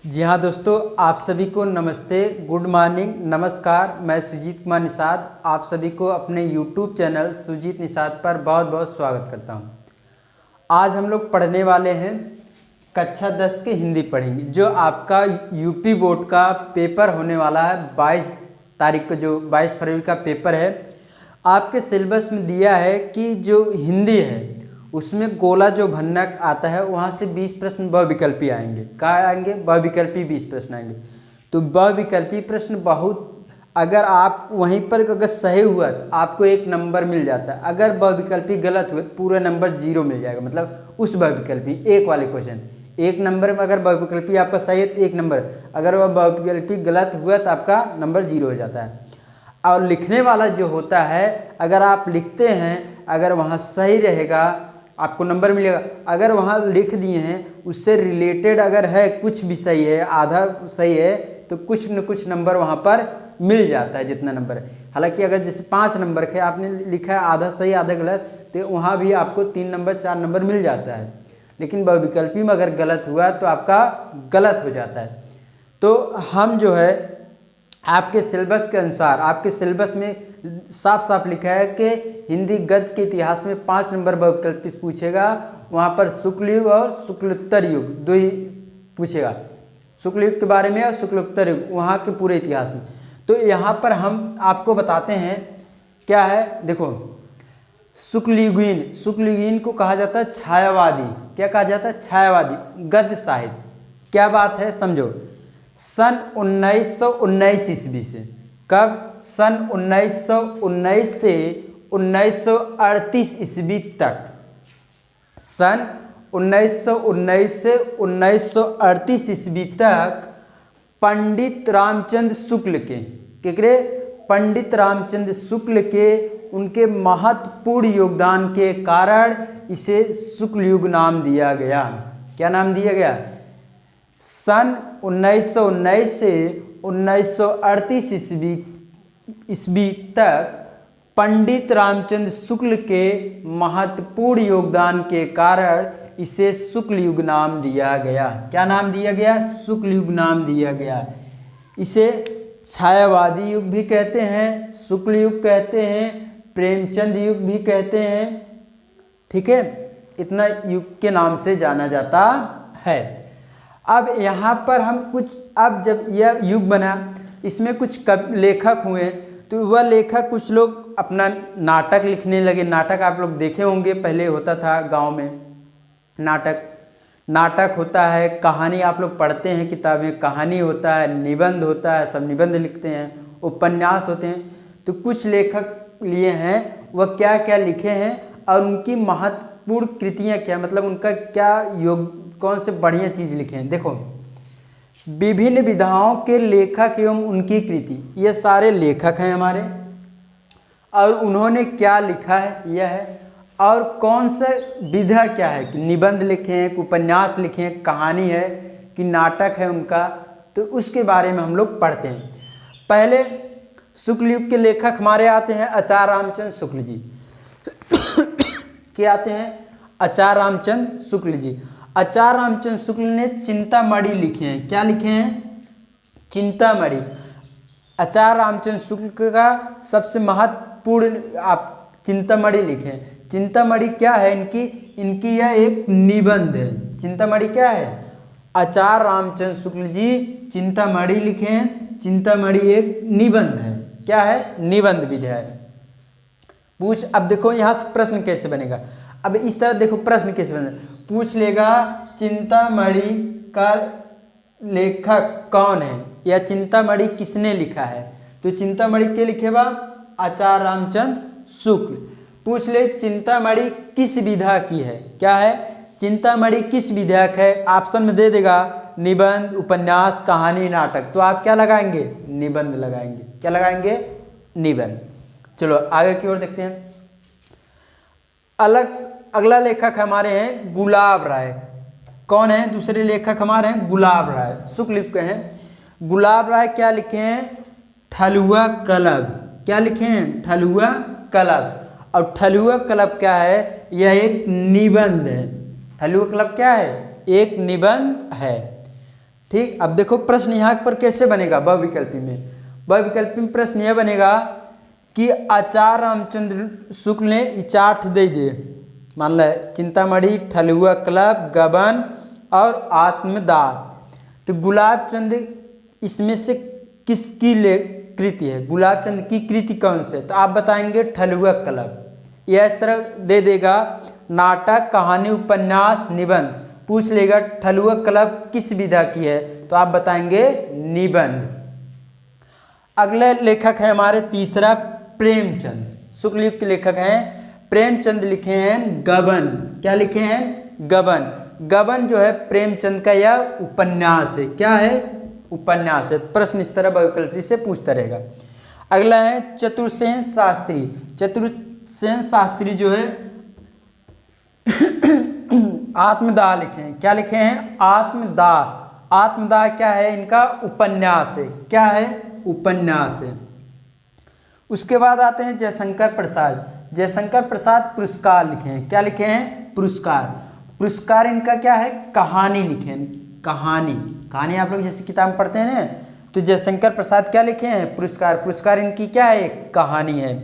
जी हाँ दोस्तों, आप सभी को नमस्ते, गुड मॉर्निंग, नमस्कार। मैं सुजीत कुमार निषाद आप सभी को अपने YouTube चैनल सुजीत निषाद पर बहुत बहुत स्वागत करता हूँ। आज हम लोग पढ़ने वाले हैं कक्षा 10 की हिंदी पढ़ेंगे, जो आपका यूपी बोर्ड का पेपर होने वाला है 22 तारीख को। जो 22 फरवरी का पेपर है, आपके सिलेबस में दिया है कि जो हिंदी है उसमें गोला जो भनक आता है वहाँ से 20 प्रश्न बहुविकल्पी आएंगे। कहाँ आएंगे? बहुविकल्पी 20 प्रश्न आएंगे। तो बहुविकल्पी प्रश्न बहुत, अगर आप वहीं पर अगर सही हुआ तो आपको 1 नंबर मिल जाता है। अगर बहुविकल्पी गलत हुआ तो पूरा नंबर 0 मिल जाएगा। मतलब उस बहुविकल्पी एक वाले क्वेश्चन 1 नंबर में, अगर बहुविकल्पी आपका सही है तो 1 नंबर, अगर वह बहुविकल्पी गलत हुआ तो आपका नंबर 0 हो जाता है। और लिखने वाला जो होता है, अगर आप लिखते हैं, अगर वहाँ सही रहेगा आपको नंबर मिलेगा। अगर वहाँ लिख दिए हैं उससे रिलेटेड अगर है, कुछ भी सही है, आधा सही है, तो कुछ न कुछ नंबर वहाँ पर मिल जाता है, जितना नंबर है। हालांकि अगर जैसे 5 नंबर के आपने लिखा है, आधा सही आधा गलत, तो वहाँ भी आपको 3 नंबर 4 नंबर मिल जाता है। लेकिन बहुविकल्पी में अगर गलत हुआ तो आपका गलत हो जाता है। तो हम जो है आपके सिलेबस के अनुसार, आपके सिलेबस में साफ साफ लिखा है कि हिंदी गद्य के इतिहास में 5 नंबर बहुविकल्पी पूछेगा। वहाँ पर शुक्ल युग और शुक्लोत्तर युग दो ही पूछेगा, शुक्ल युग के बारे में और शुक्लोत्तर युग, वहाँ के पूरे इतिहास में। तो यहाँ पर हम आपको बताते हैं क्या है। देखो, शुक्लयुगीन को कहा जाता है छायावादी। क्या कहा जाता है? छायावादी गद्य साहित्य। क्या बात है, समझो। सन 1919 ईस्वी से, कब? सन 1919 से 1938 ईस्वी तक। सन 1919 से 1938 ईस्वी तक पंडित रामचंद्र शुक्ल के पंडित रामचंद्र शुक्ल के उनके महत्वपूर्ण योगदान के कारण इसे शुक्ल युग नाम दिया गया। क्या नाम दिया गया? सन 1919 से 1938 ईस्वी तक पंडित रामचंद्र शुक्ल के महत्वपूर्ण योगदान के कारण इसे शुक्ल युग नाम दिया गया। क्या नाम दिया गया? शुक्ल युग नाम दिया गया। इसे छायावादी युग भी कहते हैं, शुक्ल युग कहते हैं, प्रेमचंद युग भी कहते हैं। ठीक है, इतना युग के नाम से जाना जाता है। अब यहाँ पर हम कुछ, अब जब यह युग बना, इसमें कुछ लेखक हुए, तो वह लेखक कुछ लोग अपना नाटक लिखने लगे। नाटक आप लोग देखे होंगे, पहले होता था गांव में नाटक होता है, कहानी आप लोग पढ़ते हैं किताबें, कहानी होता है, निबंध होता है, सब निबंध लिखते हैं, उपन्यास होते हैं। तो कुछ लेखक लिए हैं, वह क्या क्या लिखे हैं और उनकी महत्वपूर्ण कृतियाँ क्या, मतलब उनका क्या योग, कौन से बढ़िया चीज़ लिखे हैं। देखो, विभिन्न विधाओं के लेखक एवं उनकी कृति, ये सारे लेखक हैं हमारे, और उन्होंने क्या लिखा है यह है। और कौन सा विधा क्या है, कि निबंध लिखे हैं, कि उपन्यास लिखे हैं, कहानी है, कि नाटक है उनका, तो उसके बारे में हम लोग पढ़ते हैं। पहले शुक्ल युग के लेखक हमारे आते हैं आचार्य रामचंद्र शुक्ल जी। क्या आते हैं? आचार्य रामचंद्र शुक्ल जी। आचार्य रामचंद्र शुक्ल ने चिंतामणि लिखे हैं। क्या लिखे हैं? चिंतामणि। आचार्य रामचंद्र शुक्ल का सबसे महत्वपूर्ण आप चिंतामणि लिखे हैं। चिंतामणि क्या है? इनकी यह एक निबंध है। चिंतामणि क्या है? आचार्य रामचंद्र शुक्ल जी चिंतामणि लिखे हैं। चिंतामणि एक निबंध है। क्या है? निबंध विधा है। अब देखो यहाँ से प्रश्न कैसे बनेगा। अब इस तरह देखो प्रश्न कैसे बनेगा, पूछ लेगा चिंतामणि का लेखक कौन है, या चिंतामणि किसने लिखा है। तो चिंतामणि के लिखे बा आचार्य रामचंद्र शुक्ल। पूछ ले चिंतामणि किस विधा की है। क्या है? चिंतामणि किस विधा का है। ऑप्शन में दे देगा निबंध, उपन्यास, कहानी, नाटक। तो आप क्या लगाएंगे? निबंध लगाएंगे। क्या लगाएंगे? निबंध। चलो आगे की ओर देखते हैं। अगला लेखक हमारे हैं गुलाब राय। कौन है? दूसरे लेखक हमारे हैं गुलाब राय, शुक्ल युग के हैं। गुलाब राय क्या लिखे हैं? ठलुआ कलब। क्या लिखे हैं? ठलुआ कलब। और ठलुआ कलब क्या है? यह एक निबंध है। ठलुआ कलब क्या है? एक निबंध है। ठीक, अब देखो प्रश्न यहाँ पर कैसे बनेगा बहुविकल्पी में। बहुविकल्पी में प्रश्न यह बनेगा कि आचार्य रामचंद्र शुक्ल ने ये 4 ठे दे दिए, मान लो चिंतामणि, ठलुआ क्लब, गबन और आत्मदाह। तो गुलाब चंद इसमें से किसकी कृति है, गुलाब चंद की कृति कौन से, तो आप बताएंगे ठलुआ क्लब। यह इस तरह दे देगा नाटक, कहानी, उपन्यास, निबंध, पूछ लेगा ठलुआ क्लब किस विधा की है, तो आप बताएंगे निबंध। अगला लेखक है हमारे तीसरा प्रेमचंद, शुक्ल युग के लेखक हैं प्रेमचंद, लिखे हैं गबन। क्या लिखे हैं, गबन। गबन जो है प्रेमचंद का यह उपन्यास है, क्या है, उपन्यास है। प्रश्न इस तरह बहुविकल्पी से पूछता रहेगा। अगला है चतुर्सेन शास्त्री। चतुर्सेन शास्त्री जो है आत्मदाह लिखे हैं। क्या लिखे हैं, आत्मदाह। आत्मदाह क्या है, इनका उपन्यास है, क्या है, उपन्यास है। उसके बाद आते हैं जयशंकर प्रसाद। जयशंकर प्रसाद पुरस्कार लिखे हैं। क्या लिखे हैं, पुरस्कार। पुरस्कार इनका क्या है, कहानी लिखे हैं, कहानी। कहानी आप लोग जैसे किताब में पढ़ते हैं ना, तो जयशंकर प्रसाद क्या लिखे हैं, पुरस्कार। पुरस्कार इनकी क्या है, कहानी है।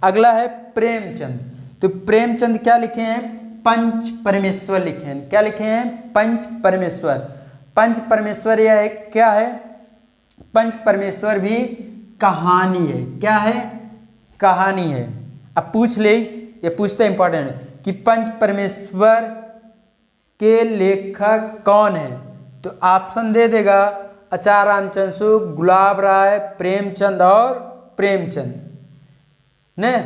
अगला है प्रेमचंद। तो प्रेमचंद क्या लिखे हैं, पंच परमेश्वर लिखे हैं। क्या लिखे हैं, पंच परमेश्वर। पंच परमेश्वर यह है, क्या है, पंच परमेश्वर भी कहानी है, क्या है, कहानी है। अब पूछ ले, ये पूछते इंपॉर्टेंट है कि पंच परमेश्वर के लेखक कौन है, तो ऑप्शन दे देगा आचार्य रामचंद्र शुक्ल, गुलाब राय, प्रेमचंद और प्रेमचंद ने।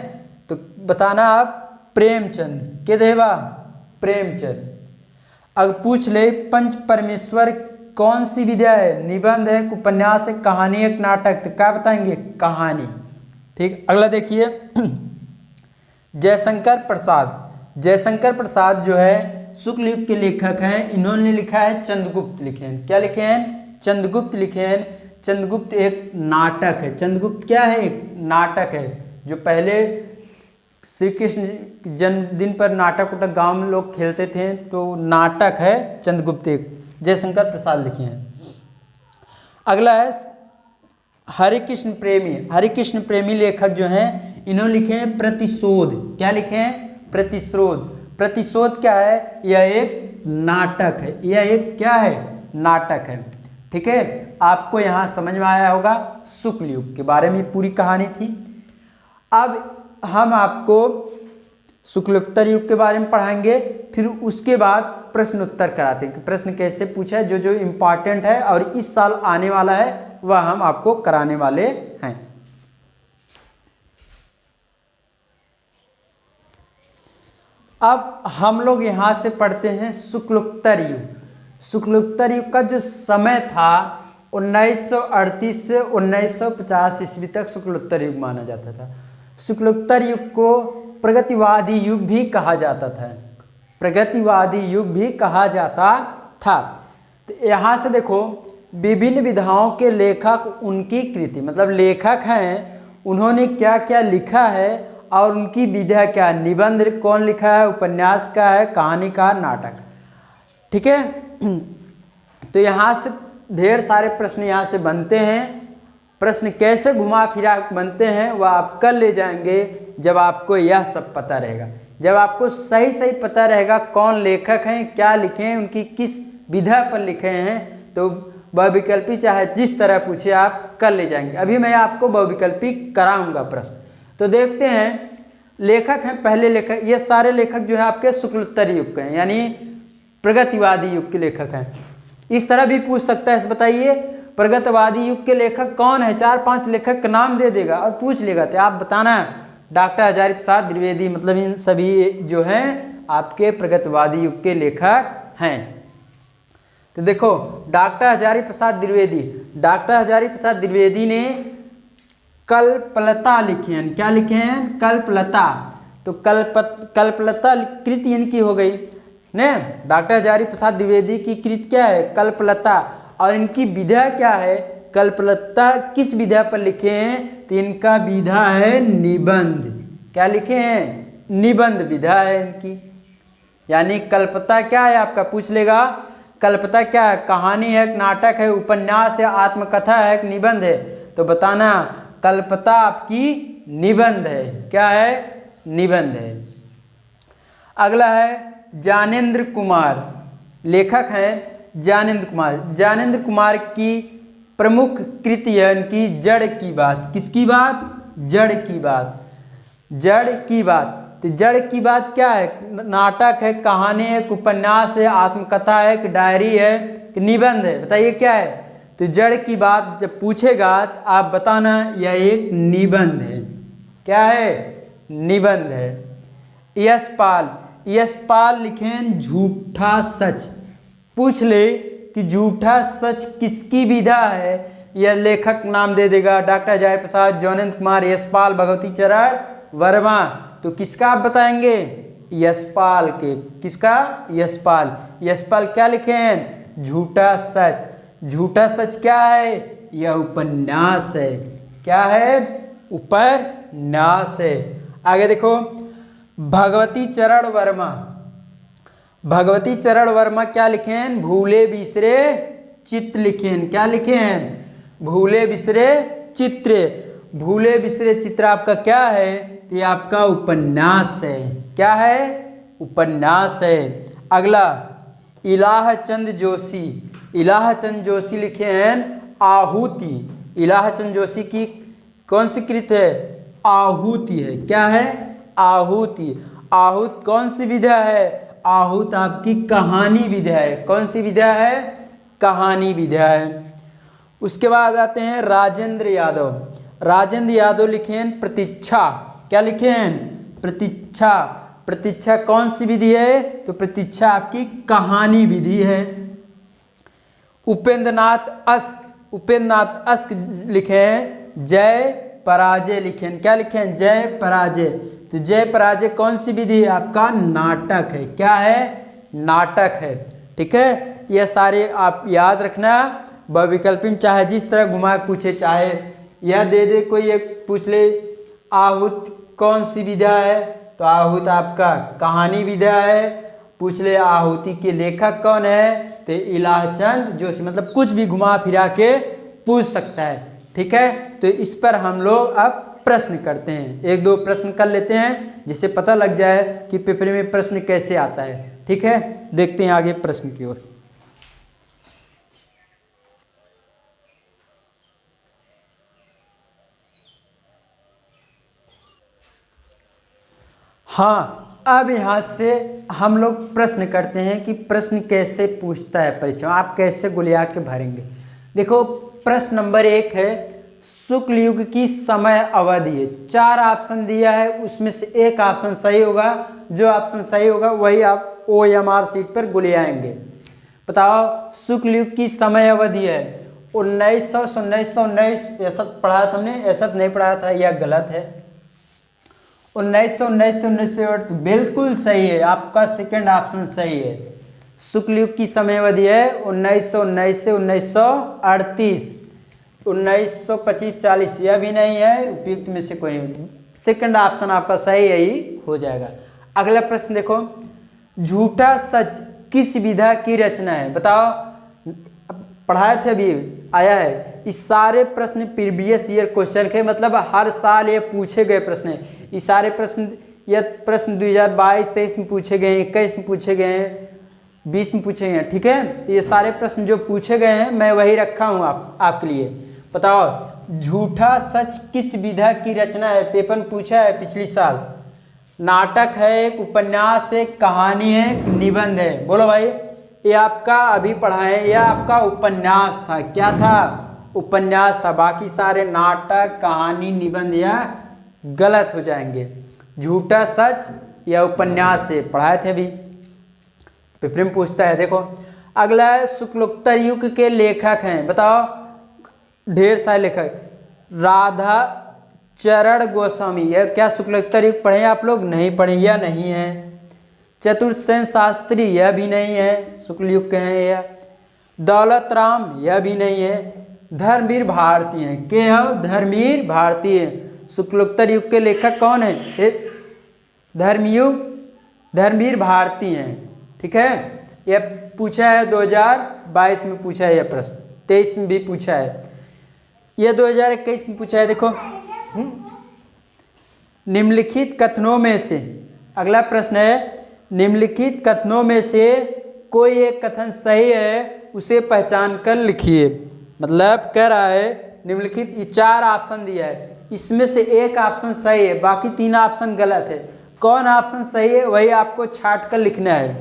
तो बताना आप प्रेमचंद के देवा, प्रेमचंद। अगर पूछ ले पंच परमेश्वर कौन सी विधा है, निबंध है, उपन्यास है, कहानी है, नाटक, तो क्या बताएंगे, कहानी। ठीक, अगला देखिए जयशंकर प्रसाद। जयशंकर प्रसाद जो है शुक्ल युग के लेखक हैं। इन्होंने लिखा है चंद्रगुप्त लिखे हैं। क्या लिखे हैं, चंद्रगुप्त लिखे हैं। चंद्रगुप्त एक नाटक है। चंद्रगुप्त क्या है, एक नाटक है, जो पहले श्री कृष्ण जन्मदिन पर नाटक उटक गांव में लोग खेलते थे, तो नाटक है चंद्रगुप्त एक। जयशंकर प्रसाद लिखे हैं। अगला है हरिकृष्ण प्रेमी। हरिकृष्ण प्रेमी लेखक जो हैं, इन्होंने लिखे हैं प्रतिशोध। क्या लिखे हैं, प्रतिशोध। प्रतिशोध क्या है, यह एक नाटक है, यह एक क्या है, नाटक है। ठीक है, आपको यहाँ समझ में आया होगा शुक्ल युग के बारे में पूरी कहानी थी। अब हम आपको शुक्लोत्तर युग के बारे में पढ़ाएंगे, फिर उसके बाद प्रश्न उत्तर कराते हैं कि प्रश्न कैसे पूछा है, जो जो इम्पॉर्टेंट है और इस साल आने वाला है वह हम आपको कराने वाले हैं। अब हम लोग यहाँ से पढ़ते हैं शुक्लोत्तर युग। शुक्लोत्तर युग का जो समय था 1938 से 1950 ईस्वी तक शुक्लोत्तर युग माना जाता था। शुक्लोत्तर युग को प्रगतिवादी युग भी कहा जाता था, प्रगतिवादी युग भी कहा जाता था। तो यहाँ से देखो विभिन्न विधाओं के लेखक, उनकी कृति, मतलब लेखक हैं, उन्होंने क्या क्या लिखा है और उनकी विधा क्या, निबंध कौन लिखा है, उपन्यास का है, कहानी का, नाटक। ठीक है, तो यहाँ से ढेर सारे प्रश्न यहाँ से बनते हैं। प्रश्न कैसे घुमा फिरा बनते हैं वह आप कल ले जाएंगे जब आपको यह सब पता रहेगा। जब आपको सही सही पता रहेगा कौन लेखक हैं, क्या लिखे हैं, उनकी किस विधा पर लिखे हैं, तो बहुविकल्पी चाहे जिस तरह पूछे आप कल ले जाएंगे। अभी मैं आपको बहुविकल्पी कराऊंगा प्रश्न। तो देखते हैं लेखक हैं, पहले लेखक, ये सारे लेखक जो है आपके शुक्लोत्तर युग के हैं, यानी प्रगतिवादी युग के लेखक हैं। इस तरह भी पूछ सकता है, बताइए प्रगतिवादी युग के लेखक कौन है, 4-5 लेखक का नाम दे देगा और पूछ लेगा। तो आप बताना डॉक्टर हजारी प्रसाद द्विवेदी, मतलब इन सभी जो हैं आपके प्रगतिवादी युग के लेखक हैं। तो देखो डॉक्टर हजारी प्रसाद द्विवेदी, डॉक्टर हजारी प्रसाद द्विवेदी ने कल्पलता लिखी हैं। क्या लिखे हैं, कल्पलता। तो कल्पलता कृति इनकी हो गई ने। डॉक्टर हजारी प्रसाद द्विवेदी की कृति क्या है, कल्पलता, और इनकी विधा क्या है, कल्पलता किस विधा पर लिखे हैं, तो इनका विधा है निबंध। क्या लिखे हैं, निबंध विधा है इनकी। यानी कल्पता क्या है आपका, पूछ लेगा कल्पता क्या है? कहानी है, नाटक है, उपन्यास है, आत्मकथा है, एक निबंध है? तो बताना कल्पता आपकी निबंध है। क्या है? निबंध है। अगला है ज्ञानेंद्र कुमार, लेखक हैं ज्ञानेंद्र कुमार। ज्ञानेंद्र कुमार की प्रमुख कृति है उनकी जड़ की बात। किसकी बात? जड़ की बात। जड़ की बात। तो जड़ की बात क्या है? नाटक है, कहानी है, उपन्यास है, आत्मकथा है, एक डायरी है, एक निबंध है? बताइए क्या है? तो जड़ की बात जब पूछेगा तो आप बताना यह एक निबंध है। क्या है? निबंध है। यशपाल, यशपाल लिखें झूठा सच। पूछ ले कि झूठा सच किसकी विधा है, यह लेखक नाम दे देगा डॉक्टर जय प्रसाद, ज्ञानेंद्र कुमार, यशपाल, भगवती चरण वर्मा। तो किसका आप बताएंगे? यशपाल के। किसका? यशपाल। यशपाल क्या लिखे हैं? झूठा सच। झूठा सच क्या है? यह उपन्यास है। क्या है? उपन्यास है। आगे देखो भगवती चरण वर्मा। भगवती चरण वर्मा क्या लिखे हैं? भूले बिसरे चित्र लिखे हैं। क्या लिखे हैं? भूले बिसरे चित्र। भूले बिसरे चित्र आपका क्या है? तो ये आपका उपन्यास है। क्या है? उपन्यास है। अगला इलाहचंद जोशी। इलाहचंद जोशी लिखे हैं आहुति। इलाहचंद जोशी की कौन सी कृत है? आहुति है। क्या है? आहुति। आहुत कौन सी विधा है? आहुत आपकी कहानी विधा है। कौन सी विधा है? कहानी विधा है। उसके बाद आते हैं राजेंद्र यादव। राजेंद्र यादव लिखे हैं प्रतीक्षा। क्या लिखे हैं? प्रतीक्षा। प्रतीक्षा कौन सी विधि है? तो प्रतीक्षा आपकी कहानी विधि है। उपेंद्रनाथ अस्क। उपेंद्रनाथ अस्क लिखे हैं जय पराजय लिखे हैं। क्या लिखे हैं? जय पराजय। तो जय पराजय कौन सी विधि है? आपका नाटक है। क्या है? नाटक है। ठीक है, यह सारे आप याद रखना। बहुविकल्पी में चाहे जिस तरह घुमा के पूछे, चाहे यह दे दे कोई एक पूछ ले आहुत कौन सी विधा है, तो आहुत आपका कहानी विधा है। पूछ ले आहुति के लेखक कौन है, तो इलाहचंद जोशी। मतलब कुछ भी घुमा फिरा के पूछ सकता है। ठीक है, तो इस पर हम लोग अब प्रश्न करते हैं। एक दो प्रश्न कर लेते हैं जिससे पता लग जाए कि पेपर में प्रश्न कैसे आता है। ठीक है, देखते हैं आगे प्रश्न की ओर। हाँ, अब यहाँ से हम लोग प्रश्न करते हैं कि प्रश्न कैसे पूछता है परीक्षा में, आप कैसे गुलिया के भरेंगे। देखो प्रश्न नंबर 1 है शुक्ल युग की समय अवधि है। 4 ऑप्शन दिया है, उसमें से एक ऑप्शन सही होगा। जो ऑप्शन सही होगा वही आप OMR सीट पर गुलियाएंगे। बताओ शुक्ल युग की समय अवधि है 1900 से 1919। ऐसा पढ़ाया था हमने? ऐसा नहीं पढ़ाया था, यह गलत है। 1919 से 1908 बिल्कुल सही है, आपका सेकंड ऑप्शन सही है। शुक्ल युग की समय अवधि है 1919 से 1938। 1925-40 यह भी नहीं है, उपयुक्त में से कोई नहीं। सेकंड ऑप्शन आपका सही यही हो जाएगा। अगला प्रश्न देखो, झूठा सच किस विधा की रचना है? बताओ, पढ़ाए थे अभी, आया है। इस सारे प्रश्न प्रीवियस ईयर क्वेश्चन के, मतलब हर साल ये पूछे गए प्रश्न है। ये सारे प्रश्न, यह प्रश्न 2022-23 में पूछे गए हैं, 21 में पूछे गए हैं, 20 में पूछे हैं। ठीक है, तो ये सारे प्रश्न जो पूछे गए हैं मैं वही रखा हूँ आपके लिए। बताओ झूठा सच किस विधा की रचना है? पेपर में पूछा है पिछले साल। नाटक है, एक उपन्यास है, कहानी है, एक निबंध है। बोलो भाई, ये आपका अभी पढ़ा है, यह आपका उपन्यास था। क्या था? उपन्यास था। बाकी सारे नाटक, कहानी, निबंध या गलत हो जाएंगे। झूठा सच या उपन्यास से पढ़ाए थे अभी, पेपर में पूछता है। देखो अगला है शुक्लोत्तर युग के लेखक हैं। बताओ, ढेर सारे लेखक। राधा चरण गोस्वामी, यह क्या शुक्लोत्तर युग पढ़े आप लोग? नहीं पढ़े, यह नहीं है। चतुर्थ सेन शास्त्री, यह भी नहीं है, शुक्ल युग के हैं। यह दौलत राम, यह भी नहीं है। धर्मवीर भारती हैं। के हो? धर्मवीर भारती है। शुक्लोत्तर युग के लेखक कौन है? धर्मवीर भारती हैं। ठीक है, यह पूछा है 2022 में पूछा है, यह प्रश्न 23 में भी पूछा है, यह 2021 में पूछा है। देखो निम्नलिखित कथनों में से, अगला प्रश्न है, निम्नलिखित कथनों में से कोई एक कथन सही है उसे पहचान कर लिखिए। मतलब कह रहा है निम्नलिखित, ये 4 ऑप्शन दिया है, इसमें से एक ऑप्शन सही है, बाकी 3 ऑप्शन गलत है। कौन ऑप्शन सही है वही आपको छांट कर लिखना है।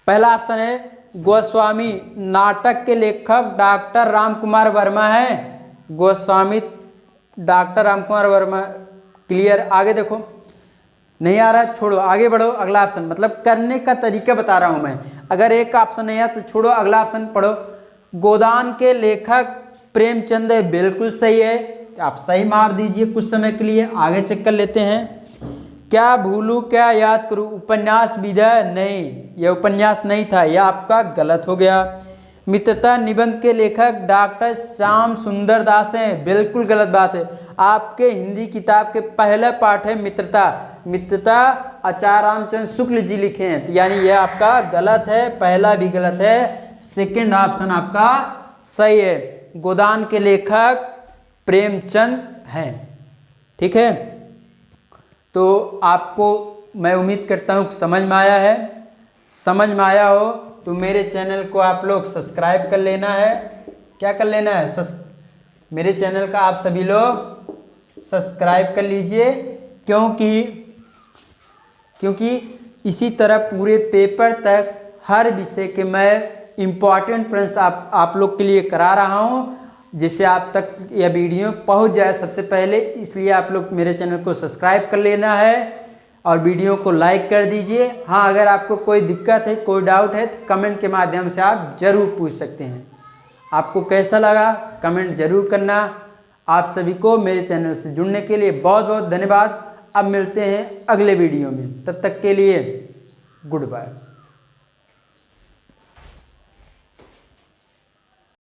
पहला ऑप्शन है गोस्वामी नाटक के लेखक डॉक्टर रामकुमार वर्मा है। Goswami doctor Ramkumar Verma, clear. आगे देखो, नहीं आ रहा छोड़ो, आगे बढ़ो। अगला ऑप्शन, मतलब करने का तरीका बता रहा हूं मैं। अगर एक ऑप्शन नहीं आया तो छोड़ो, अगला ऑप्शन पढ़ो। गोदान के लेखक प्रेमचंद है, बिल्कुल सही है, आप सही मार दीजिए कुछ समय के लिए। आगे चेक कर लेते हैं। क्या भूलूं क्या याद करूं, उपन्यास विजय, नहीं, यह उपन्यास नहीं था, यह आपका गलत हो गया। मित्रता निबंध के लेखक डॉक्टर श्याम सुंदर दास हैं, बिल्कुल गलत बात है। आपके हिंदी किताब के पहला पाठ है मित्रता, मित्रता आचार्य रामचंद्र शुक्ल जी लिखे हैं, तो यानी यह आपका गलत है, पहला भी गलत है, सेकंड ऑप्शन आपका सही है। गोदान के लेखक प्रेमचंद हैं। ठीक है, तो आपको मैं उम्मीद करता हूँ समझ में आया है। समझ में आया हो तो मेरे चैनल को आप लोग सब्सक्राइब कर लेना है। क्या कर लेना है? मेरे चैनल का आप सभी लोग सब्सक्राइब कर लीजिए, क्योंकि इसी तरह पूरे पेपर तक हर विषय के मैं इम्पॉर्टेंट प्रश्न आप लोग के लिए करा रहा हूँ, जिससे आप तक यह वीडियो पहुँच जाए सबसे पहले। इसलिए आप लोग मेरे चैनल को सब्सक्राइब कर लेना है और वीडियो को लाइक कर दीजिए। हाँ, अगर आपको कोई दिक्कत है, कोई डाउट है तो कमेंट के माध्यम से आप ज़रूर पूछ सकते हैं। आपको कैसा लगा कमेंट ज़रूर करना। आप सभी को मेरे चैनल से जुड़ने के लिए बहुत बहुत धन्यवाद। अब मिलते हैं अगले वीडियो में, तब तक के लिए गुड बाय।